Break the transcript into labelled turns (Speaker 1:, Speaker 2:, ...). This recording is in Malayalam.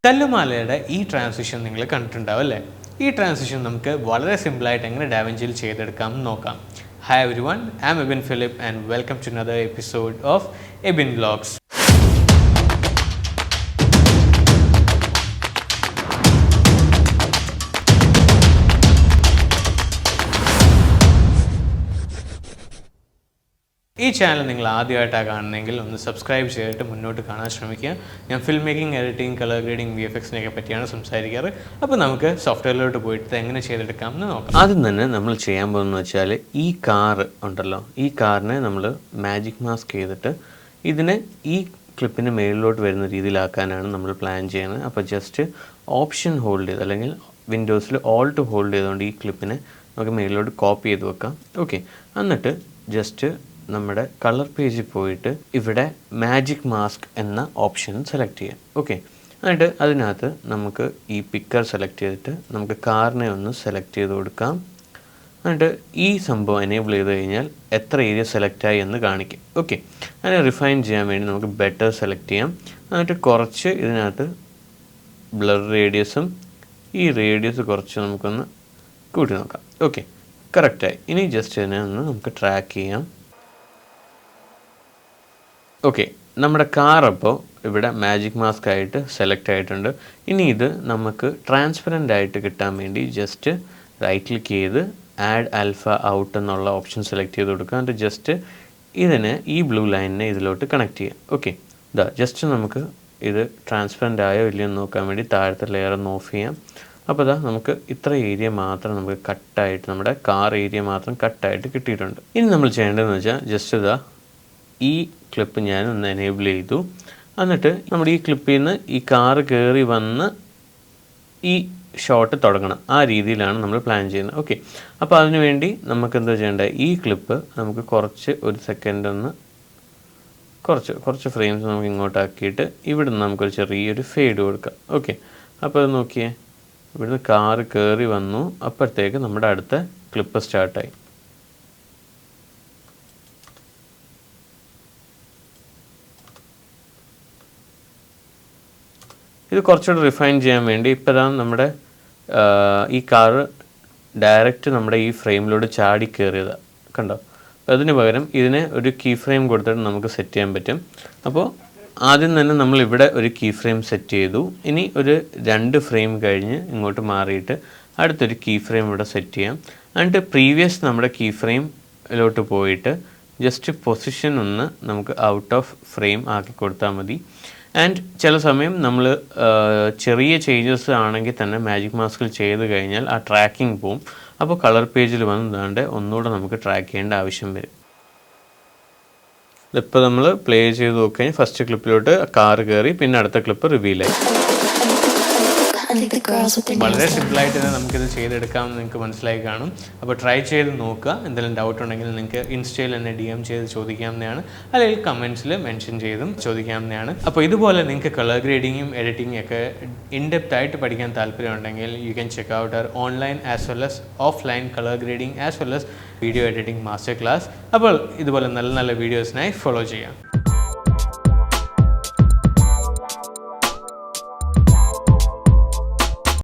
Speaker 1: തല്ലുമാലയുടെ ഈ ട്രാൻസിഷൻ നിങ്ങൾ കണ്ടിട്ടുണ്ടാവും അല്ലേ? ഈ ട്രാൻസിഷൻ നമുക്ക് വളരെ സിമ്പിളായിട്ട് എങ്ങനെ ഡാവിഞ്ചിയിൽ ചെയ്തെടുക്കാം എന്ന് നോക്കാം. Hi everyone, I'm Ebin Philip and welcome to another episode of Ebin Vlogs. ഈ ചാനൽ നിങ്ങൾ ആദ്യമായിട്ടാണ് കാണുന്നതെങ്കിൽ ഒന്ന് സബ്സ്ക്രൈബ് ചെയ്തിട്ട് മുന്നോട്ട് കാണാൻ ശ്രമിക്കുക. ഞാൻ film making, editing, colour grading, VFXനെയൊക്കെ പറ്റിയാണ് സംസാരിക്കാറ്. അപ്പോൾ നമുക്ക് സോഫ്റ്റ്വെയറിലോട്ട് പോയിട്ട് എങ്ങനെ ചെയ്തെടുക്കാം എന്ന് നോക്കാം. ആദ്യം തന്നെ നമ്മൾ ചെയ്യാൻ പോകുന്നത് വെച്ചാൽ ഈ കാർ ഉണ്ടല്ലോ, ഈ കാറിനെ നമ്മൾ മാജിക് മാസ്ക് ചെയ്തിട്ട് ഇതിനെ ഈ ക്ലിപ്പിന് മേളിലോട്ട് വരുന്ന രീതിയിലാക്കാനാണ് നമ്മൾ പ്ലാൻ ചെയ്യുന്നത്. അപ്പോൾ ജസ്റ്റ് ഓപ്ഷൻ ഹോൾഡ് ചെയ്ത് അല്ലെങ്കിൽ വിൻഡോസിൽ ഓൾട്ട് ഹോൾഡ് ചെയ്തുകൊണ്ട് ഈ ക്ലിപ്പിനെ നമുക്ക് മേളിലോട്ട് കോപ്പി ചെയ്ത് വെക്കാം. ഓക്കെ, എന്നിട്ട് ജസ്റ്റ് നമ്മുടെ കളർ പേജിൽ പോയിട്ട് ഇവിടെ മാജിക് മാസ്ക് എന്ന ഓപ്ഷൻ സെലക്ട് ചെയ്യാം. ഓക്കെ, എന്നിട്ട് അതിനകത്ത് നമുക്ക് ഈ പിക്കർ സെലക്ട് ചെയ്തിട്ട് നമുക്ക് കാറിനെ ഒന്ന് സെലക്ട് ചെയ്ത് കൊടുക്കാം. എന്നിട്ട് ഈ സംഭവം എനേബിൾ ചെയ്ത് കഴിഞ്ഞാൽ എത്ര ഏരിയ സെലക്റ്റായി എന്ന് കാണിക്കും. ഓക്കെ, അതിനെ റിഫൈൻ ചെയ്യാൻ വേണ്ടി നമുക്ക് ബെറ്റർ സെലക്ട് ചെയ്യാം. എന്നിട്ട് കുറച്ച് ഇതിനകത്ത് ബ്ലർ റേഡിയസും ഈ റേഡിയസ് കുറച്ച് നമുക്കൊന്ന് കൂട്ടി നോക്കാം. ഓക്കെ, കറക്റ്റായി. ഇനി ജസ്റ്റ് ഇതിനെ ഒന്ന് നമുക്ക് ട്രാക്ക് ചെയ്യാം. ഓക്കെ, നമ്മുടെ കാർ അപ്പോൾ ഇവിടെ മാജിക് മാസ്ക് ആയിട്ട് സെലക്ട് ആയിട്ടുണ്ട്. ഇനി ഇത് നമുക്ക് ട്രാൻസ്പെറൻ്റ് ആയിട്ട് കിട്ടാൻ വേണ്ടി ജസ്റ്റ് റൈറ്റ് ക്ലിക്ക് ചെയ്ത് ആഡ് ആൽഫ ഔട്ട് എന്നുള്ള ഓപ്ഷൻ സെലക്ട് ചെയ്ത് കൊടുക്കുക. എന്നിട്ട് ജസ്റ്റ് ഇതിനെ ഈ ബ്ലൂ ലൈനിനെ ഇതിലോട്ട് കണക്ട് ചെയ്യാം. ഓക്കെ, ഇതാ ജസ്റ്റ് നമുക്ക് ഇത് ട്രാൻസ്പെറൻ്റ് ആയോ ഇല്ലയോ എന്ന് നോക്കാൻ വേണ്ടി താഴത്തെ ലെയർ ഒന്ന് ഓഫ് ചെയ്യാം. അപ്പോൾ ഇതാ നമുക്ക് ഇത്ര ഏരിയ മാത്രം നമുക്ക് കട്ടായിട്ട്, നമ്മുടെ കാർ ഏരിയ മാത്രം കട്ടായിട്ട് കിട്ടിയിട്ടുണ്ട്. ഇനി നമ്മൾ ചെയ്യേണ്ടതെന്ന് വെച്ചാൽ ജസ്റ്റ് ഇതാ ഈ ക്ലിപ്പ് ഞാൻ ഒന്ന് എനേബിൾ ചെയ്തു. എന്നിട്ട് നമ്മുടെ ഈ ക്ലിപ്പിൽ നിന്ന് ഈ കാറ് കയറി വന്ന് ഈ ഷോട്ട് തുടങ്ങണം. ആ രീതിയിലാണ് നമ്മൾ പ്ലാൻ ചെയ്യുന്നത്. ഓക്കെ, അപ്പോൾ അതിനുവേണ്ടി നമുക്ക് എന്താ ചെയ്യേണ്ടത്, ഈ ക്ലിപ്പ് നമുക്ക് കുറച്ച് ഒരു സെക്കൻഡ് ഒന്ന് കുറച്ച് ഫ്രെയിംസ് നമുക്ക് ഇങ്ങോട്ടാക്കിയിട്ട് ഇവിടുന്ന് നമുക്കൊരു ചെറിയൊരു ഫെയ്ഡ് കൊടുക്കാം. ഓക്കെ, അപ്പോൾ അത് നോക്കിയേ, ഇവിടുന്ന് കാറ് കയറി വന്നു, അപ്പോഴത്തേക്ക് നമ്മുടെ അടുത്ത ക്ലിപ്പ് സ്റ്റാർട്ടായി. ഇത് കുറച്ചുകൂടി റിഫൈൻ ചെയ്യാൻ വേണ്ടി ഇപ്പോൾ ഇതാണ് നമ്മുടെ ഈ കാറ് ഡയറക്റ്റ് നമ്മുടെ ഈ ഫ്രെയിമിലോട്ട് ചാടി കയറിയതാണ്, കണ്ടോ? അതിന് പകരം ഇതിനെ ഒരു കീ ഫ്രെയിം കൊടുത്തിട്ട് നമുക്ക് സെറ്റ് ചെയ്യാൻ പറ്റും. അപ്പോൾ ആദ്യം തന്നെ നമ്മൾ ഇവിടെ ഒരു കീ ഫ്രെയിം സെറ്റ് ചെയ്തു. ഇനി ഒരു 2 ഫ്രെയിം കഴിഞ്ഞ് ഇങ്ങോട്ട് മാറിയിട്ട് അടുത്തൊരു കീ ഫ്രെയിം ഇവിടെ സെറ്റ് ചെയ്യാം. എന്നിട്ട് പ്രീവിയസ് നമ്മുടെ കീ ഫ്രെയിമിലോട്ട് പോയിട്ട് ജസ്റ്റ് പൊസിഷൻ ഒന്ന് നമുക്ക് ഔട്ട് ഓഫ് ഫ്രെയിം ആക്കി കൊടുത്താൽ മതി. ആൻഡ് ചില സമയം നമ്മൾ ചെറിയ ചേഞ്ചസ് ആണെങ്കിൽ തന്നെ മാജിക് മാസ്കിൽ ചെയ്ത് കഴിഞ്ഞാൽ ആ ട്രാക്കിംഗ് പോവും. അപ്പോൾ കളർ പേജിൽ വന്നതാണ്ട് ഒന്നുകൂടെ നമുക്ക് ട്രാക്ക് ചെയ്യേണ്ട ആവശ്യം വരും. ഇതിപ്പോൾ നമ്മൾ പ്ലേ ചെയ്ത് നോക്കിക്കഴിഞ്ഞാൽ ഫസ്റ്റ് ക്ലിപ്പിലോട്ട് കാറ് കയറി, പിന്നെ അടുത്ത ക്ലിപ്പ് റിവീലായി. വളരെ സിമ്പിളായിട്ട് തന്നെ നമുക്കിത് ചെയ്തെടുക്കാമെന്ന് നിങ്ങൾക്ക് മനസ്സിലായി കാണും. അപ്പോൾ ട്രൈ ചെയ്ത് നോക്കുക. എന്തെങ്കിലും ഡൗട്ട് ഉണ്ടെങ്കിൽ നിങ്ങൾക്ക് ഇൻസ്റ്റയിൽ തന്നെ DM ചെയ്ത് ചോദിക്കാവുന്നതാണ്, അല്ലെങ്കിൽ കമൻറ്റ്സിൽ മെൻഷൻ ചെയ്തും ചോദിക്കാവുന്നതാണ്. അപ്പോൾ ഇതുപോലെ നിങ്ങൾക്ക് കളർ ഗ്രേഡിങ്ങും എഡിറ്റിംഗ് ഒക്കെ ഇൻഡെപ്ത് ആയിട്ട് പഠിക്കാൻ താല്പര്യമുണ്ടെങ്കിൽ you can check out our online as well as offline colour grading as well as video editing master class. അപ്പോൾ ഇതുപോലെ നല്ല നല്ല വീഡിയോസിനായി ഫോളോ ചെയ്യാം.